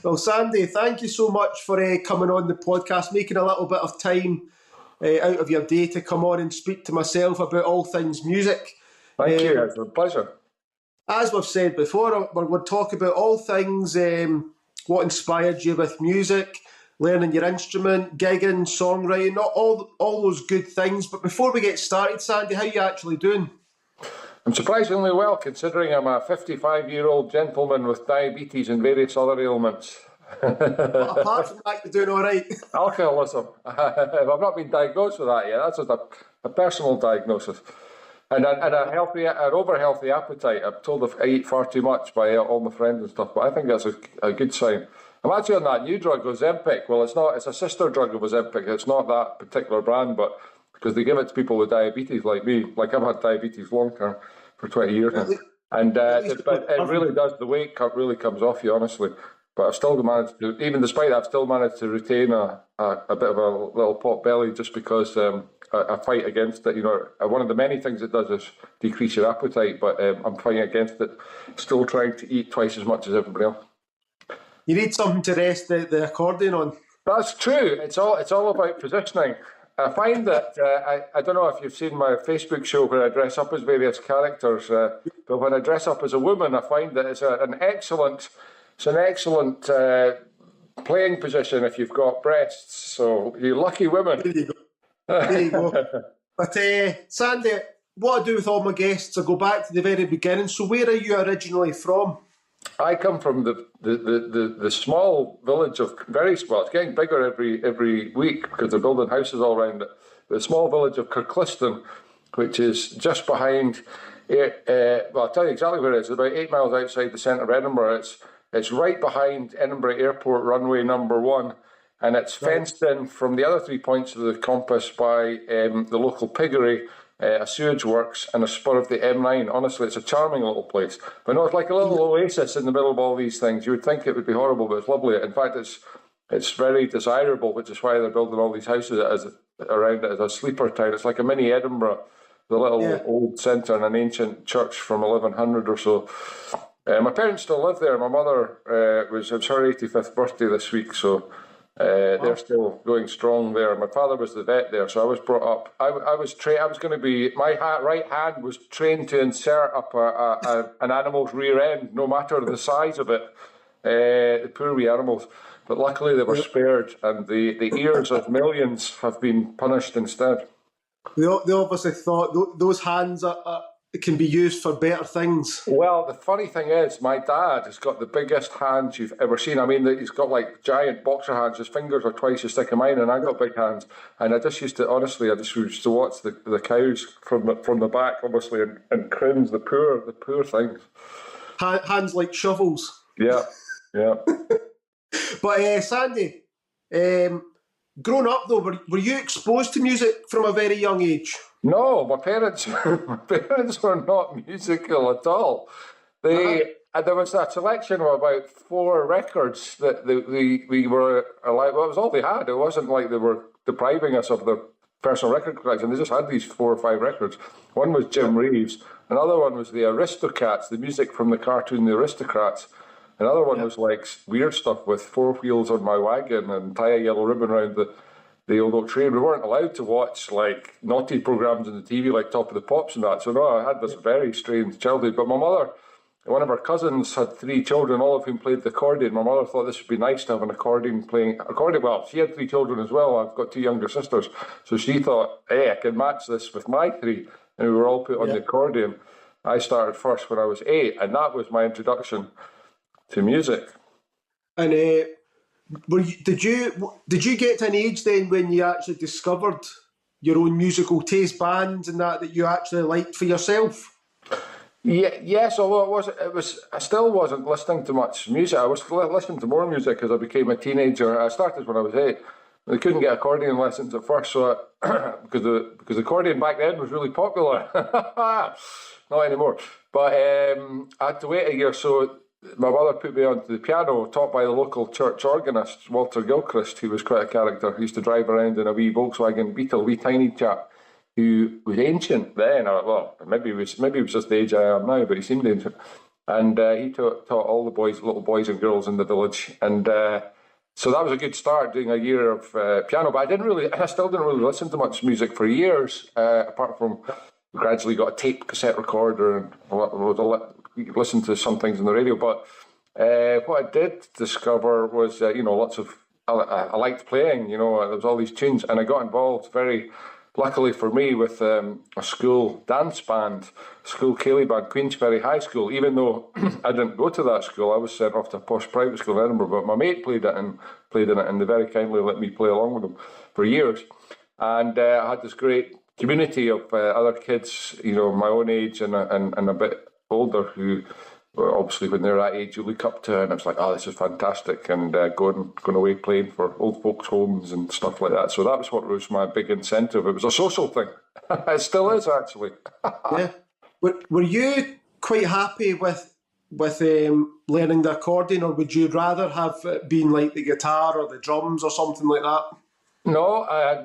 Well, Sandy, thank you so much for coming on the podcast, making a little bit of time out of your day to come on and speak to myself about all things music. Thank you, it's a pleasure. As we've said before, we'll talk about all things, what inspired you with music, learning your instrument, gigging, songwriting, all those good things. But before we get started, Sandy, how are you actually doing? I'm surprisingly well, considering I'm a 55-year-old gentleman with diabetes and various other ailments. Apart from that, you're doing all right. Alcoholism. I've not been diagnosed with that yet. That's just a personal diagnosis. And an over-healthy appetite. I'm told I eat far too much by all my friends and stuff, but I think that's a good sign. I'm actually on that new drug, Ozempic. Well, it's a sister drug of Ozempic. It's not that particular brand, but because they give it to people with diabetes like me. Like, I've had diabetes long term for 20 years now. And but it really does, the weight cut really comes off you, honestly. But I've still managed to, even despite that, I've still managed to retain a bit of a little pot belly just because I fight against it. You know, one of the many things it does is decrease your appetite, but I'm fighting against it, still trying to eat twice as much as everybody else. You need something to rest the accordion on. That's true. It's all about positioning. I find that, I don't know if you've seen my Facebook show where I dress up as various characters, but when I dress up as a woman, I find that it's an excellent playing position if you've got breasts. So you lucky women. There you go. But Sandy, what I do with all my guests, I go back to the very beginning. So where are you originally from? I come from the small village of it's getting bigger every week because they're building houses all around it. The small village of Kirkliston, which is just behind. I'll tell you exactly where it is. It's about 8 miles outside the centre of Edinburgh. It's right behind Edinburgh Airport runway number 1, and it's fenced in from the other 3 points of the compass by the local piggery, a sewage works, and a spur of the M9. Honestly, it's a charming little place. But no, it's like a little oasis in the middle of all these things. You would think it would be horrible, but it's lovely. In fact, it's very desirable, which is why they're building all these houses around it as a sleeper town. It's like a mini Edinburgh, the little old centre and an ancient church from 1100 or so. My parents still live there. My mother, it was her 85th birthday this week, so they're still going strong there. My father was the vet there, so I was brought up. I was going to be, my right hand was trained to insert up an animal's rear end, no matter the size of it. The poor wee animals. But luckily they were spared, and the ears of millions have been punished instead. They obviously thought those hands can be used for better things. Well, the funny thing is, my dad has got the biggest hands you've ever seen. I mean, he's got like giant boxer hands. His fingers are twice as thick as mine, and I've got big hands. And I just used to watch the cows from the back, obviously, and cringe. The poor things. Hands like shovels. Yeah. But Sandy, growing up though, were you exposed to music from a very young age? No, my parents were not musical at all. There was a selection of about 4 records that we were allowed. Well, it was all they had. It wasn't like they were depriving us of the personal record collection. They just had these 4 or 5 records. One was Jim Reeves. Another one was the Aristocats, the music from the cartoon The Aristocrats. Another one was like weird stuff with 4 wheels on my wagon and tie a yellow ribbon around the old oak tree. We weren't allowed to watch like naughty programs on the TV like Top of the Pops and that. So no, I had this very strange childhood. But my mother, one of her cousins, had 3 children, all of whom played the accordion. My mother thought this would be nice to have an accordion. Well, she had 3 children as well. I've got 2 younger sisters. So she thought, hey, I can match this with my 3. And we were all put on the accordion. I started first when I was 8, and that was my introduction to music. And did you get to an age then when you actually discovered your own musical taste, bands and that you actually liked for yourself? Yes, although I still wasn't listening to much music. I was listening to more music as I became a teenager. I started when I was 8. They couldn't get accordion lessons at first, so because accordion back then was really popular. Not anymore. But I had to wait a year, so my mother put me onto the piano, taught by the local church organist, Walter Gilchrist, who was quite a character. He used to drive around in a wee Volkswagen Beetle, wee tiny chap, who was ancient then. Well, maybe he was just the age I am now, but he seemed ancient. and he taught all the little boys and girls in the village, and so that was a good start, doing a year of piano. But I still didn't really listen to much music for years, apart from gradually got a tape cassette recorder and listened to some things on the radio. But what I did discover was, lots of, I liked playing, there was all these tunes, and I got involved very luckily for me with a school dance band, school Ceilidh band, Queensferry High School. Even though I didn't go to that school, I was sent off to a posh private school in Edinburgh, but my mate played in it, and they very kindly let me play along with them for years. And I had this great community of other kids, my own age and a bit older, who obviously when they're that age you look up to, and it's like, oh, this is fantastic, and going away playing for old folks' homes and stuff like that. So that was what was my big incentive. It was a social thing. It still is, actually. Yeah. Were you quite happy with learning the accordion, or would you rather have it been like the guitar or the drums or something like that? No, I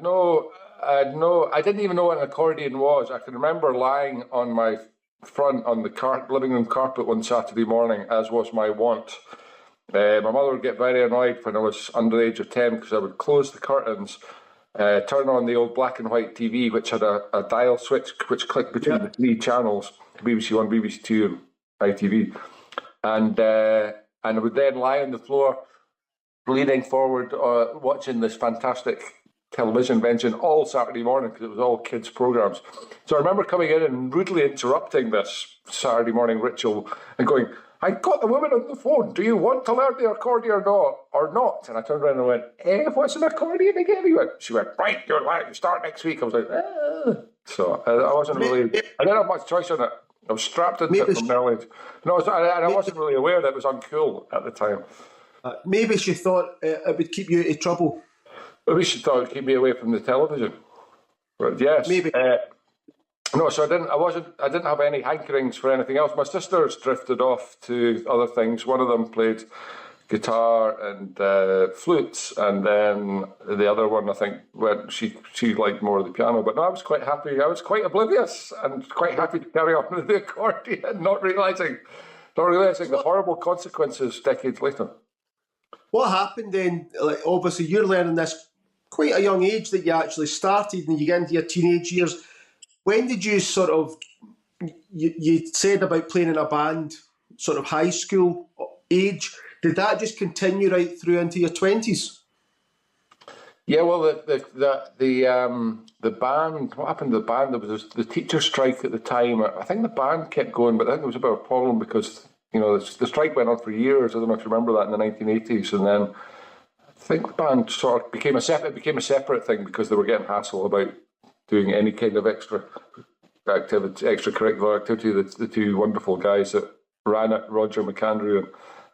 didn't even know what an accordion was. I can remember lying on my front on the living room carpet one Saturday morning, as was my wont. My mother would get very annoyed when I was under the age of 10, because I would close the curtains, turn on the old black and white TV, which had a dial switch which clicked between the three channels, BBC One, BBC Two, and ITV, and I would then lie on the floor, leaning forward, watching this fantastic television mention all Saturday morning, because it was all kids' programmes. So I remember coming in and rudely interrupting this Saturday morning ritual and going, I got the woman on the phone, do you want to learn the accordion or not? And I turned around and went, what's an accordion again? She went, right, you start next week. I was like, So I wasn't really, I didn't have much choice on it. I was strapped into it from an early age. No, I wasn't really aware that it was uncool at the time. Maybe she thought it would keep you out of trouble. Maybe she thought it would keep me away from the television. But yes. Maybe. No, so I didn't have any hankerings for anything else. My sisters drifted off to other things. One of them played guitar and flutes, and then the other one, I think, she liked more of the piano. But no, I was quite happy. I was quite oblivious and quite happy to carry on with the accordion, not realising the horrible consequences decades later. What happened then? Like, obviously, you're learning this quite a young age that you actually started, and you get into your teenage years. When did you sort of, you said about playing in a band, sort of high school age, did that just continue right through into your 20s? Yeah, well, the band, what happened to the band? There was the teacher strike at the time. I think the band kept going, but I think there was a bit of a problem because, the strike went on for years. I don't know if you remember that in the 1980s, and then I think the band sort of became a separate thing because they were getting hassle about doing any kind of extracurricular activity. The two wonderful guys that ran it, Roger McAndrew and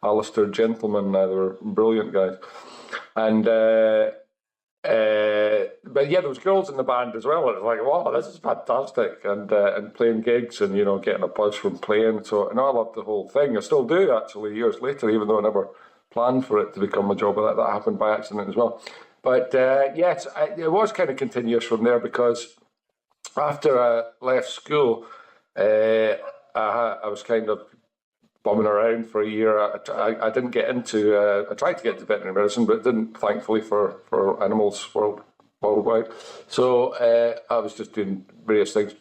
Alistair Gentleman, they were brilliant guys. And but yeah, there was girls in the band as well. It was like, wow, this is fantastic, and playing gigs and getting a buzz from playing. So, and I loved the whole thing. I still do actually years later, even though I never planned for it to become a job. That happened by accident as well. But yes, it was kind of continuous from there, because after I left school, I was kind of bumming around for a year. I didn't get into, I tried to get into veterinary medicine, but didn't, thankfully, for animals worldwide. So I was just doing various things,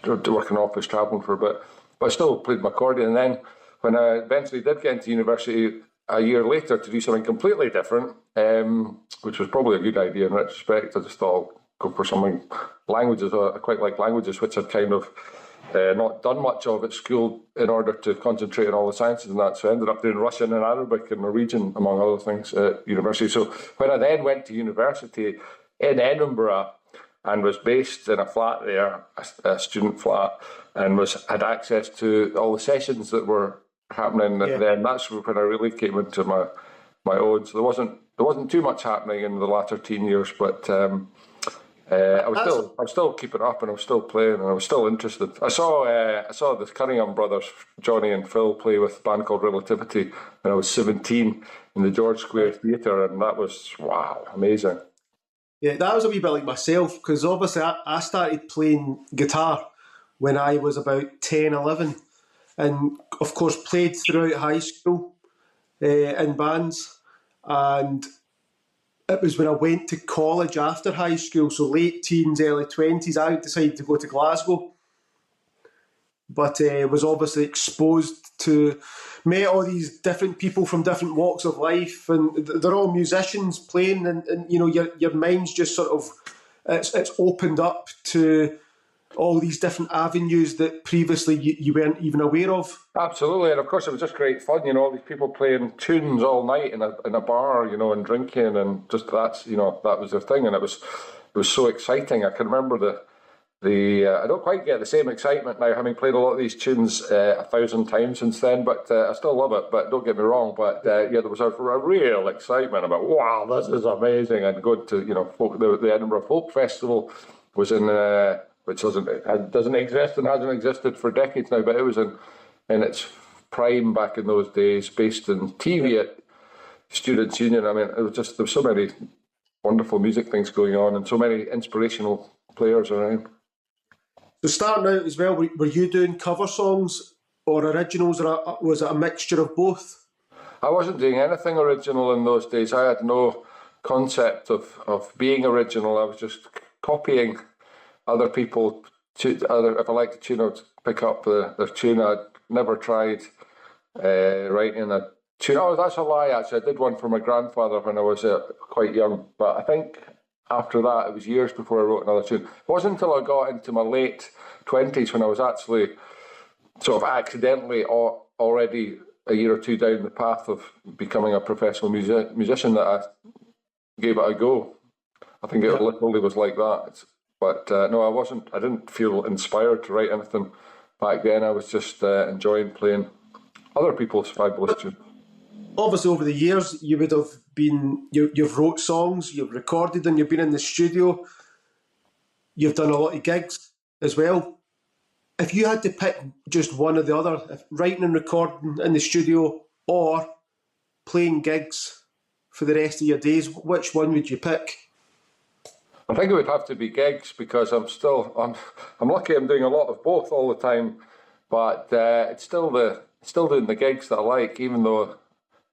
working in office, travelling for a bit. But I still played my accordion. And then when I eventually did get into university a year later to do something completely different, which was probably a good idea in retrospect, I just thought I'll go for something, languages. I quite like languages, which I'd kind of not done much of at school in order to concentrate on all the sciences and that. So I ended up doing Russian and Arabic and Norwegian, among other things, at university. So when I then went to university in Edinburgh and was based in a flat there, a student flat, and had access to all the sessions that were happening, then that's when I really came into my own. So there wasn't too much happening in the latter teen years, but I was still keeping up, and I was still playing, and I was still interested. I saw the Cunningham brothers, Johnny and Phil, play with a band called Relativity when I was 17 in the George Square Theatre, and that was, wow, amazing. Yeah, that was a wee bit like myself, because obviously I started playing guitar when I was about 10, 11. and of course played throughout high school in bands. And it was when I went to college after high school, so late teens, early 20s, I decided to go to Glasgow. But was obviously exposed to, met all these different people from different walks of life, and they're all musicians playing, and you know, your mind's just sort of, it's opened up to all these different avenues that previously you weren't even aware of. Absolutely, and of course it was just great fun. You know, all these people playing tunes all night in a bar, you know, and drinking, and just that's, you know, that was their thing, and it was so exciting. I can remember I don't quite get the same excitement now, having played a lot of these tunes 1,000 times since then, but I still love it. But don't get me wrong, but yeah, there was a real excitement about, wow, this is amazing, and going to, you know, the Edinburgh Folk Festival was in. Which doesn't exist and hasn't existed for decades now, but it was in its prime back in those days, based in TV at Students' Union. I mean, it was just, there were so many wonderful music things going on and so many inspirational players around. So starting out as well, were you doing cover songs or originals, or was it a mixture of both? I wasn't doing anything original in those days. I had no concept of being original. I was just copying other people. If I like to tune, I'd pick up their tune. I'd never tried writing a tune. Oh, that's a lie, actually. I did one for my grandfather when I was quite young, but I think after that, it was years before I wrote another tune. It wasn't until I got into my late 20s when I was actually sort of accidentally already a year or two down the path of becoming a professional musician that I gave it a go. I think it literally was like that. But no, I wasn't. I didn't feel inspired to write anything back then. I was just enjoying playing other people's fabulous tunes. Obviously, over the years, you would have been, you've wrote songs, you've recorded them, you've been in the studio, you've done a lot of gigs as well. If you had to pick just one or the other, if writing and recording in the studio or playing gigs for the rest of your days, which one would you pick? I think it would have to be gigs, because I'm lucky I'm doing a lot of both all the time, but it's still doing the gigs that I like, even though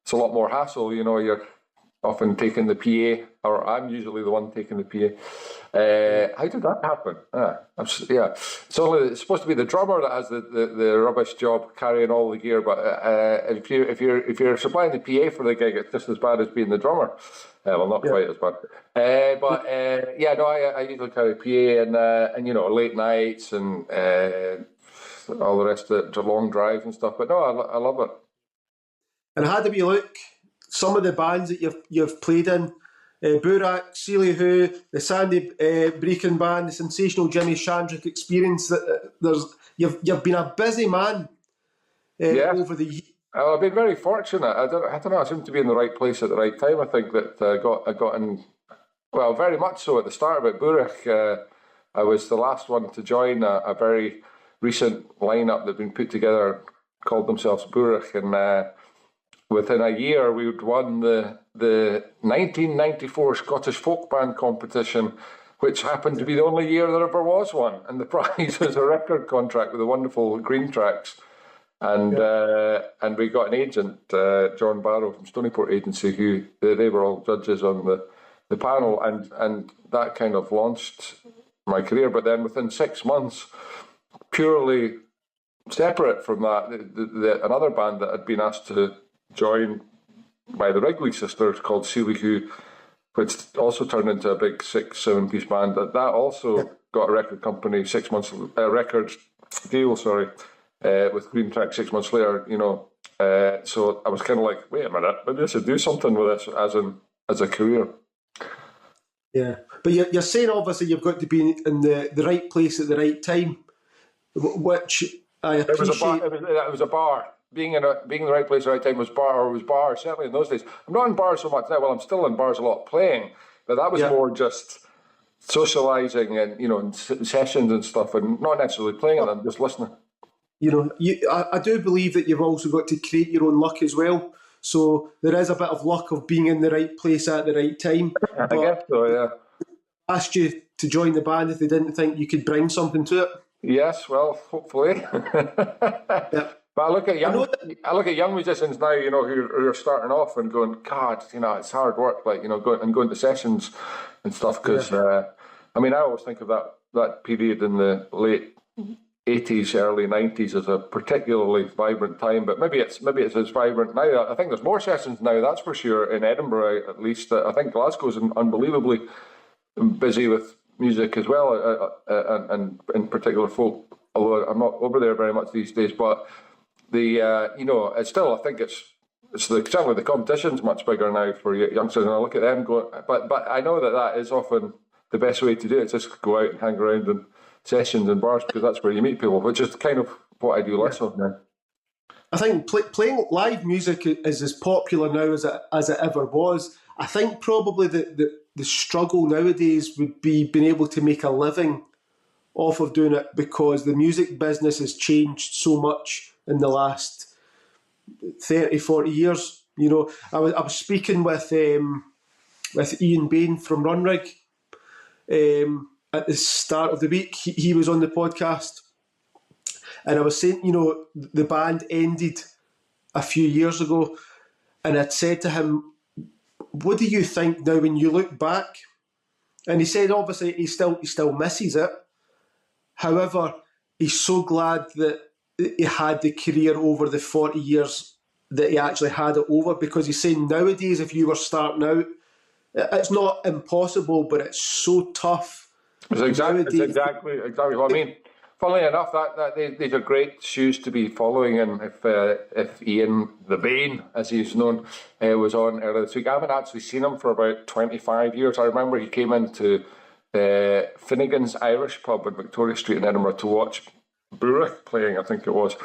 it's a lot more hassle. You know, you're often taking the PA, or I'm usually the one taking the PA. How did that happen? It's supposed to be the drummer that has the rubbish job carrying all the gear, but if you're supplying the PA for the gig, it's just as bad as being the drummer. Well, not quite as bad. I usually carry PA and you know, late nights and all the rest of the long drives and stuff. But no, I love it. And how do we look? Some of the bands that you've played in, Burak, Sealy Who, the Sandy Brechin Band, the sensational Jimmy Shandrick Experience. You've been a busy man over the years. I've been very fortunate. I don't know. I seem to be in the right place at the right time. I think that I got in, well, very much so at the start of it. Burak, I was the last one to join a very recent lineup that had been put together, called themselves Burak, and within a year we'd won the 1994 Scottish Folk Band competition, which happened to be the only year there ever was one, and the prize was a record contract with the wonderful Green Tracks. And we got an agent, John Barrow from Stonyport Agency, who they were all judges on the panel, and that kind of launched my career. But then within 6 months, purely separate from that, another band that had been asked to join by the Wrigley sisters called Sealy Who, which also turned into a big 6-7 piece band, that also got a record company 6 months, record deal, with Green Track 6 months later, you know. So I was kind of like, wait a minute, maybe I should do something with this as a career. Yeah, but you're saying obviously you've got to be in the right place at the right time, which I appreciate. It was a bar. Being in the right place at the right time was bar, certainly in those days. I'm not in bars so much now. Well, I'm still in bars a lot playing, but that was more just socialising and, you know, and sessions and stuff, and not necessarily playing it, I'm just listening. You know, I do believe that you've also got to create your own luck as well. So there is a bit of luck of being in the right place at the right time. I guess so, yeah. Asked you to join the band if they didn't think you could bring something to it. Yes, well, hopefully. Yeah. But I know that. I look at young musicians now, who are starting off and going, God, it's hard work, like, going to sessions and stuff. Because I always think of that period in the late '80s, early '90s as a particularly vibrant time. But maybe it's as vibrant now. I think there's more sessions now, that's for sure, in Edinburgh at least. I think Glasgow's unbelievably busy with music as well, and in particular folk. Although I'm not over there very much these days, but it's still, I think certainly the competition's much bigger now for youngsters, and I look at them going, but I know that is often the best way to do it, just go out and hang around in sessions and bars, because that's where you meet people, which is kind of what I do less of now. I think playing live music is as popular now as it ever was. I think probably the struggle nowadays would be being able to make a living off of doing it, because the music business has changed so much in the last 30, 40 years. I was speaking with Ian Bain from Runrig at the start of the week. He was on the podcast, and I was saying, the band ended a few years ago, and I'd said to him, what do you think now when you look back? And he said, obviously, he still misses it. However, he's so glad that he had the career over the 40 years that he actually had it over, because he's saying nowadays, if you were starting out, it's not impossible, but it's so tough. It's exactly what I mean. Funnily enough, these are great shoes to be following, and if Ian the Bain, as he's known, was on earlier this week, I haven't actually seen him for about 25 years. I remember he came into Finnegan's Irish pub in Victoria Street in Edinburgh to watch Burrick playing, I think it was.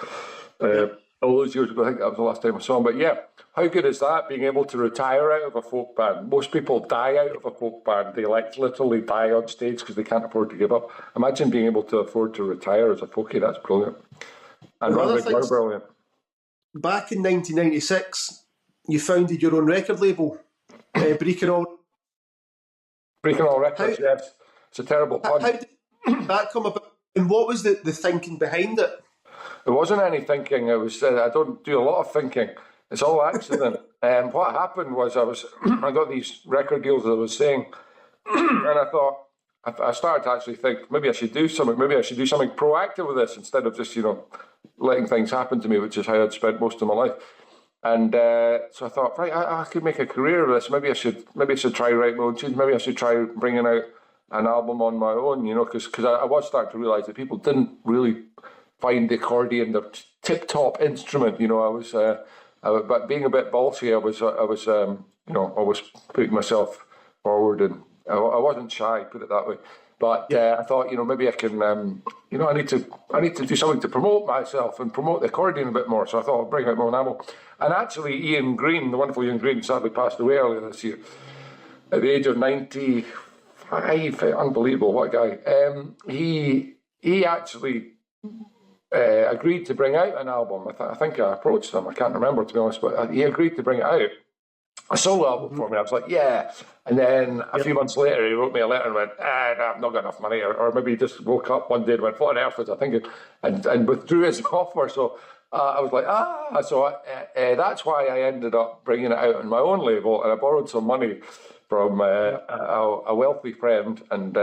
All those years ago, I think that was the last time I saw him. But yeah, how good is that, being able to retire out of a folk band? Most people die out of a folk band. They literally die on stage because they can't afford to give up. Imagine being able to afford to retire as a folkie. That's brilliant. And Runrig, brilliant. Back in 1996, you founded your own record label, Breaking All Records, yes. It's a terrible pun. How did that come about, and what was the thinking behind it? There wasn't any thinking. It was I don't do a lot of thinking. It's all accident. And what happened was I got these record deals, as I was saying, and I thought, I started to actually think, maybe I should do something. Maybe I should do something proactive with this instead of just letting things happen to me, which is how I'd spent most of my life. And so I thought, right, I could make a career of this. Maybe I should try writing my own tunes. Maybe I should try bringing out an album on my own. Because I was starting to realise that people didn't really find the accordion the tip-top instrument. But being a bit ballsy, I was putting myself forward, and I wasn't shy, put it that way. But I thought, maybe I can, I need to do something to promote myself and promote the accordion a bit more. So I thought I'd bring out my own album. And actually, Ian Green, the wonderful Ian Green, sadly passed away earlier this year at the age of 95. Unbelievable, what a guy. He actually agreed to bring out an album. I think I approached him. I can't remember, to be honest, but he agreed to bring it out. A solo album for me. I was like, yeah. And then a few months later, he wrote me a letter and went, I've not got enough money. Or maybe he just woke up one day and went, what on earth was I thinking? And withdrew his offer. So I was like, So that's why I ended up bringing it out on my own label. And I borrowed some money from a wealthy friend, and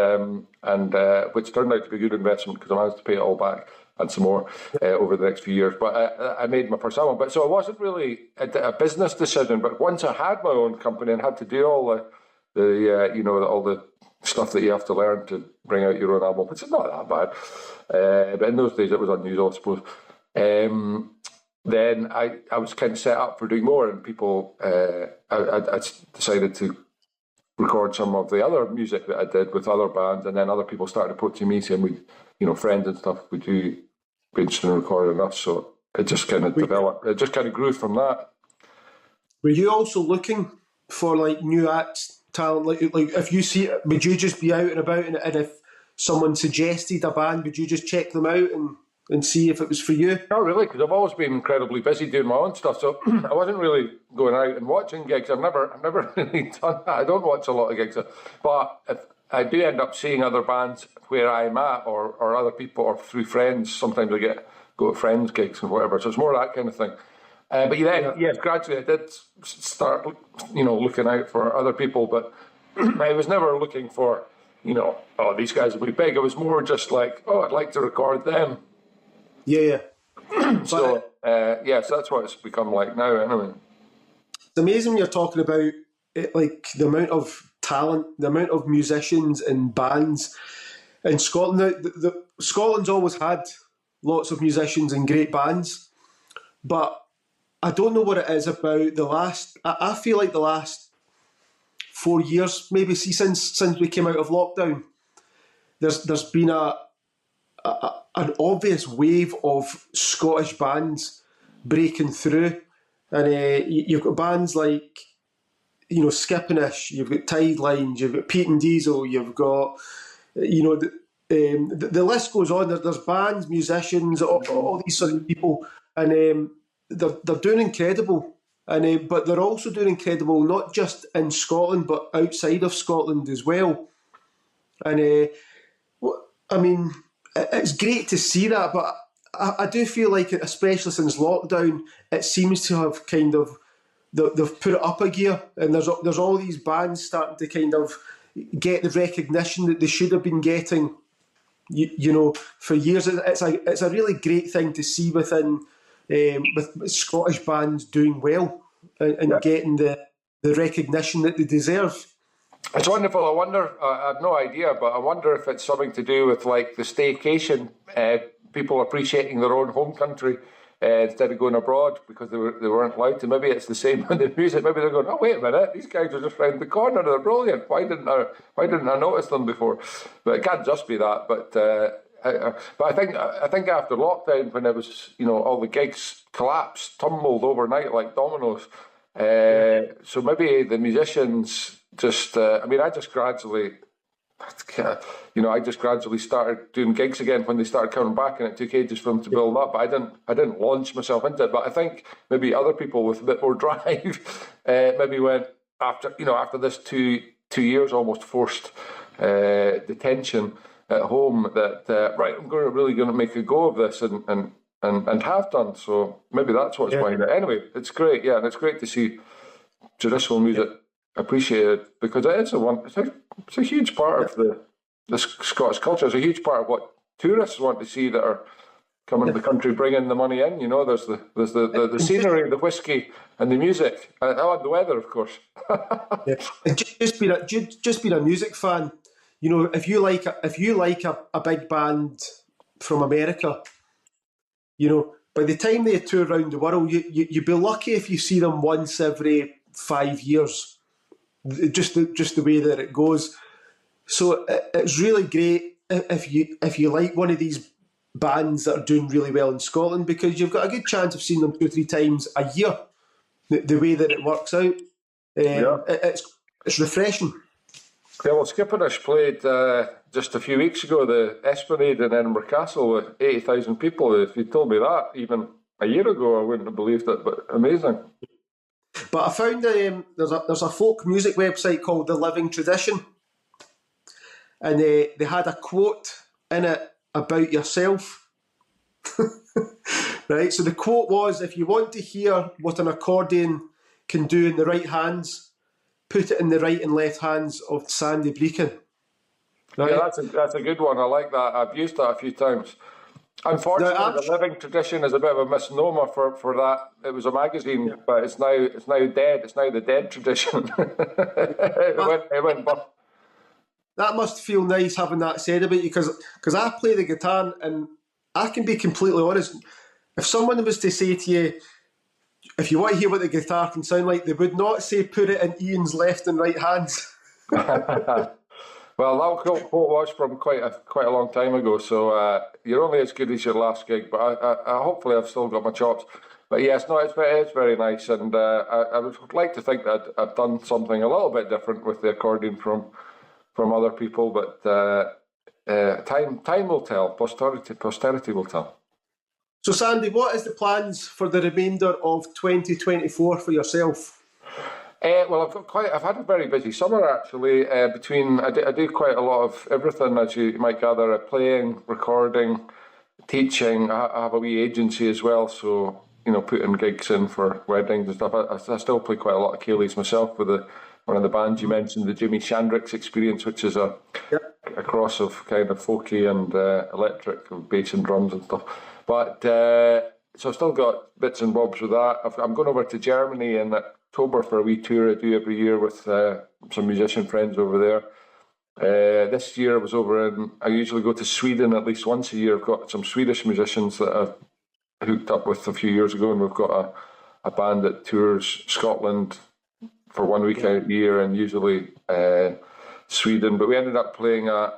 which turned out to be a good investment because I managed to pay it all back and some more over the next few years. But I made my first album. But so it wasn't really a business decision. But once I had my own company and had to do all all the stuff that you have to learn to bring out your own album, which is not that bad. But in those days it was unusual, I suppose. Then I was kind of set up for doing more, and people, I decided to record some of the other music that I did with other bands, and then other people started approaching me saying, friends and stuff, would you be interested in recording us? So it just kind of developed. It just kind of grew from that. Were you also looking for new acts, talent? Like if you see it, would you just be out and about, and if someone suggested a band, would you just check them out and see if it was for you? Not really, because I've always been incredibly busy doing my own stuff, so I wasn't really going out and watching gigs. I've never really done that. I don't watch a lot of gigs, but if I do end up seeing other bands where I'm at, or other people, or through friends. Sometimes I get go to friends' gigs and whatever. So it's more that kind of thing. But yes, gradually I did start, looking out for other people, but I was never looking for, oh, these guys will be big. It was more just like, oh, I'd like to record them. Yeah. So, so that's what it's become like now, anyway. It's amazing when you're talking about it, like the amount of talent, the amount of musicians and bands in Scotland. Now, Scotland's always had lots of musicians and great bands, but I don't know what it is about the last. I feel like the last 4 years, maybe since we came out of lockdown, there's been an obvious wave of Scottish bands breaking through, and you've got bands like Skippinish, you've got Tidelines, you've got Pete and Diesel, you've got the list goes on. There's bands, musicians, all these sort of people, and they're doing incredible. And but they're also doing incredible not just in Scotland but outside of Scotland as well. And I mean, it's great to see that, but I do feel like, especially since lockdown, it seems to have kind of they've put it up a gear, and there's all these bands starting to kind of get the recognition that they should have been getting, for years. It's a really great thing to see with Scottish bands doing well and getting the recognition that they deserve. It's wonderful. I wonder, I have no idea, but I wonder if it's something to do with like the staycation, people appreciating their own home country instead of going abroad because they weren't allowed to. Maybe it's the same with the music. Maybe they're going, oh, wait a minute, these guys are just round the corner, they're brilliant. Why didn't I notice them before? But it can't just be that. But I think after lockdown, when it was, all the gigs collapsed, tumbled overnight like dominoes. So maybe the musicians just, I just gradually started doing gigs again when they started coming back, and it took ages for them to build up. But I didn't launch myself into it. But I think maybe other people with a bit more drive maybe went after this 2 years almost forced detention at home that right, I'm really going to make a go of this and have done. So maybe that's what's behind it. Anyway, it's great, and it's great to see traditional music appreciated, because it's a huge part of the Scottish culture. It's a huge part of what tourists want to see that are coming to the country, bringing the money in. There's the scenery, the whiskey, and the music, and the weather, of course. And just being a music fan, if you like a big band from America, by the time they tour around the world, you'd be lucky if you see them once every 5 years. Just the way that it goes. So it's really great if you like one of these bands that are doing really well in Scotland, because you've got a good chance of seeing them 2 or 3 times a year. The way that it works out, it's refreshing. Yeah, well, Skippinish played just a few weeks ago the Esplanade in Edinburgh Castle with 80,000 people. If you told me that even a year ago, I wouldn't have believed it. But amazing. But I found there's a folk music website called The Living Tradition, and they had a quote in it about yourself. Right, so the quote was, if you want to hear what an accordion can do in the right hands, put it in the right and left hands of Sandy Brechin. Right? Yeah, that's a good one. I like that. I've used that a few times. Unfortunately, The Living Tradition is a bit of a misnomer for that. It was a magazine, but it's now dead. It's now the Dead Tradition. it went bust. That must feel nice having that said about you, because I play the guitar, and I can be completely honest. If someone was to say to you, if you want to hear what the guitar can sound like, they would not say put it in Ian's left and right hands. Well, that quote was from quite a long time ago, so you're only as good as your last gig. But I hopefully I've still got my chops. But yes, no, it's very nice, and I would like to think that I've done something a little bit different with the accordion from other people. But time will tell. Posterity will tell. So, Sandy, what is the plans for the remainder of 2024 for yourself? Well, I've had a very busy summer actually. I do quite a lot of everything, as you might gather: playing, recording, teaching. I have a wee agency as well, so putting gigs in for weddings and stuff. I still play quite a lot of ceilidhs myself with one of the bands you mentioned, the Jimi Shandrix Experience, which is a cross of kind of folky and electric, with bass and drums and stuff. But so I've still got bits and bobs with that. I'm going over to Germany in October for a wee tour I do every year with some musician friends over there. This year I was over I usually go to Sweden at least once a year. I've got some Swedish musicians that I hooked up with a few years ago, and we've got a band that tours Scotland for 1 week out a year, and usually Sweden. But we ended up playing a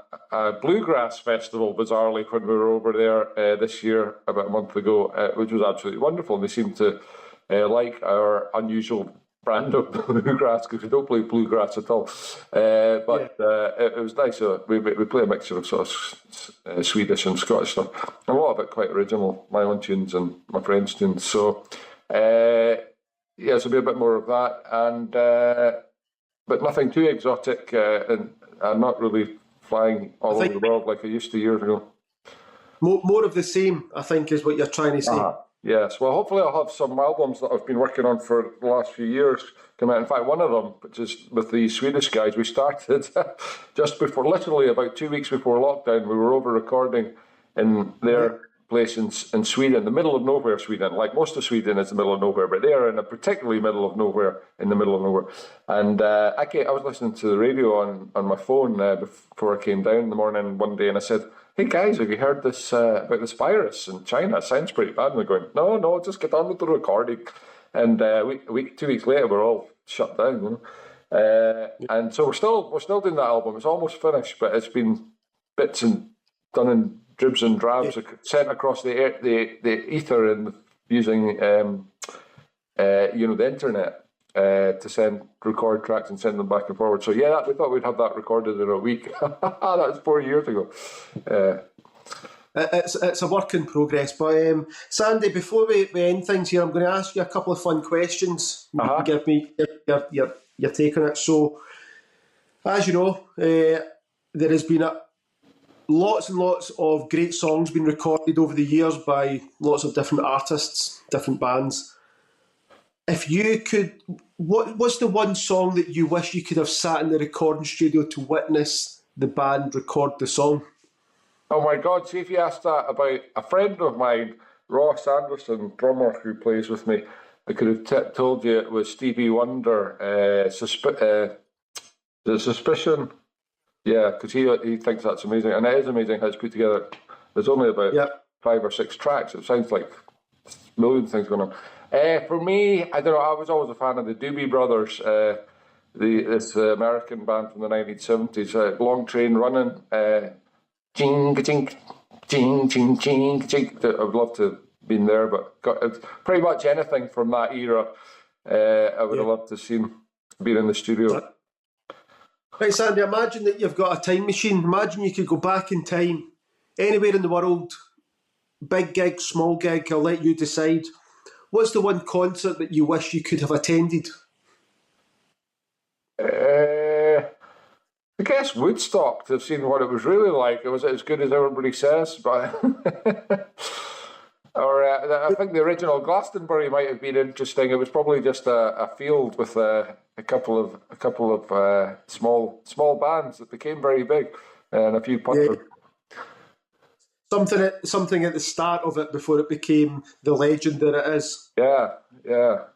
bluegrass festival, bizarrely, when we were over there this year, about a month ago, which was absolutely wonderful. And they seemed to like our unusual brand of bluegrass, because we don't play bluegrass at all. But it was nice. We play a mixture of sort of Swedish and Scottish stuff. A lot of it quite original, my own tunes and my friends' tunes. So so there'll be a bit more of that, and but nothing too exotic. And I'm not really flying all over the world like I used to years ago. More of the same, I think, is what you're trying to say. Yes, well, hopefully I'll have some albums that I've been working on for the last few years come out. In fact, one of them, which is with the Swedish guys, we started just before, literally about 2 weeks before lockdown. We were over recording in their place in Sweden, the middle of nowhere, Sweden. Like most of Sweden is the middle of nowhere, but they're in a particularly middle of nowhere, in the middle of nowhere. And I was listening to the radio on my phone before I came down in the morning one day, and I said, "Hey guys, have you heard this about this virus in China? It sounds pretty bad." And they're going, "No, just get on with the recording." And 2 weeks later, we're all shut down. And so we're still doing that album. It's almost finished, but it's been bits and done in dribs and drabs, sent across the ether and using the internet to record tracks and send them back and forward. So we thought we'd have that recorded in a week. That was 4 years ago. It's a work in progress. But Sandy, before we end things here, I'm going to ask you a couple of fun questions. You can give me your take on it. So, as you know, there has been lots and lots of great songs been recorded over the years by lots of different artists, different bands. If you could, what's the one song that you wish you could have sat in the recording studio to witness the band record the song? Oh my God, see if you asked that about a friend of mine, Ross Anderson, drummer who plays with me, I could have told you it was Stevie Wonder, The Suspicion. Yeah, because he thinks that's amazing, and it is amazing how it's put together. There's only about 5 or 6 tracks. It sounds like a million things going on. For me, I don't know. I was always a fan of the Doobie Brothers, this American band from the 1970s. Long Train Running, ching ching ching ching ching ching. I would love to have been there, but pretty much anything from that era, I would have loved to have seen being in the studio. Right, Sandy, imagine that you've got a time machine. Imagine you could go back in time, anywhere in the world, big gig, small gig, I'll let you decide. What's the one concert that you wish you could have attended? I guess Woodstock, to have seen what it was really like. Was it as good as everybody says? But or I think the original Glastonbury might have been interesting. It was probably just a field with a couple of small bands that became very big, and a few punters. Something at the start of it before it became the legend that it is. Yeah.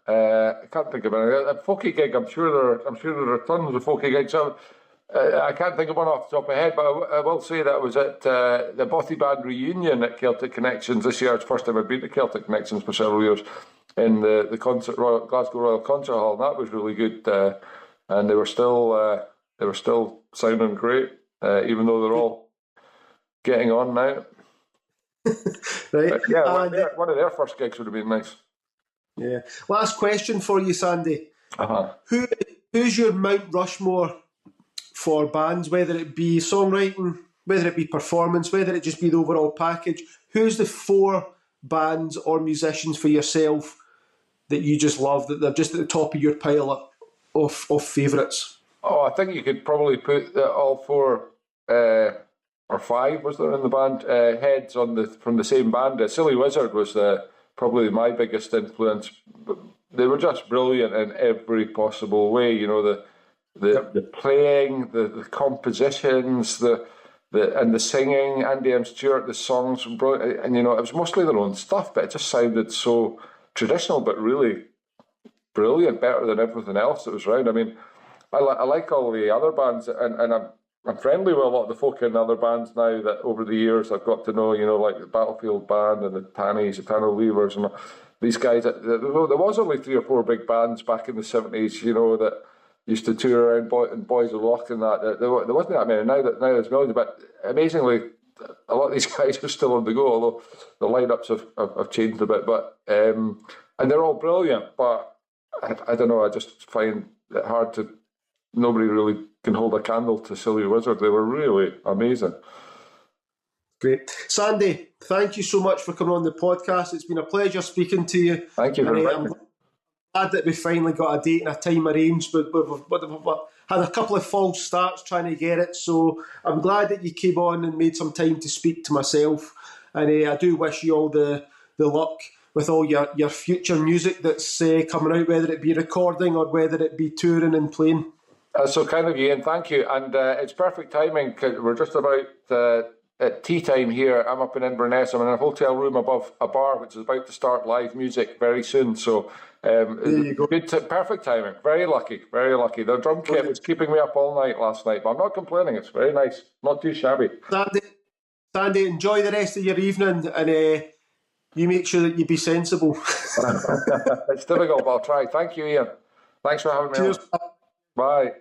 I can't think of anything. A folky gig. I'm sure there are tons of folky gigs. So, I can't think of one off the top of my head, but I will say that I was at the Bothy Band reunion at Celtic Connections this year. It's the first time I've been to Celtic Connections for several years, in the Glasgow Royal Concert Hall, and that was really good. And they were still sounding great, even though they're all getting on now. Right. But one of their first gigs would have been nice. Yeah. Last question for you, Sandy. Who's your Mount Rushmore for bands, whether it be songwriting, whether it be performance, whether it just be the overall package? Who's the 4 bands or musicians for yourself that you just love, that they're just at the top of your pile of favourites? Oh, I think you could probably put all 4 or five, was there in the band, heads from the same band. Silly Wizard was probably my biggest influence. They were just brilliant in every possible way. You know, the playing, the compositions, and the singing. Andy M. Stewart, the songs were brilliant, and you know, it was mostly their own stuff, but it just sounded so traditional, but really brilliant, better than everything else that was around. I mean, I like all the other bands, and I'm friendly with a lot of the folk in other bands now that over the years I've got to know, you know, like the Battlefield Band and the Tannies, the Tanner Weavers, and these guys. There was only 3 or 4 big bands back in the 70s, you know, that used to tour around Boys of Rock and that. There wasn't that many. Now there's millions, but amazingly, a lot of these guys are still on the go, although the lineups have changed a bit. But and they're all brilliant, but I don't know, I just find it hard to. Nobody really can hold a candle to Silly Wizard. They were really amazing. Great. Sandy, thank you so much for coming on the podcast. It's been a pleasure speaking to you. Thank you very much. I'm glad that we finally got a date and a time arranged, but we've had a couple of false starts trying to get it. So I'm glad that you came on and made some time to speak to myself. And I do wish you all the luck with all your future music that's coming out, whether it be recording or whether it be touring and playing. That's so kind of you, and thank you. And it's perfect timing because we're just about at tea time here. I'm up in Inverness. I'm in a hotel room above a bar, which is about to start live music very soon. So there you go. Perfect timing. Very lucky, very lucky. The drum kit was keeping me up all night last night, but I'm not complaining. It's very nice, not too shabby. Sandy, enjoy the rest of your evening, and you make sure that you be sensible. It's difficult, but I'll try. Thank you, Ian. Thanks for having me. Cheers. On. Bye.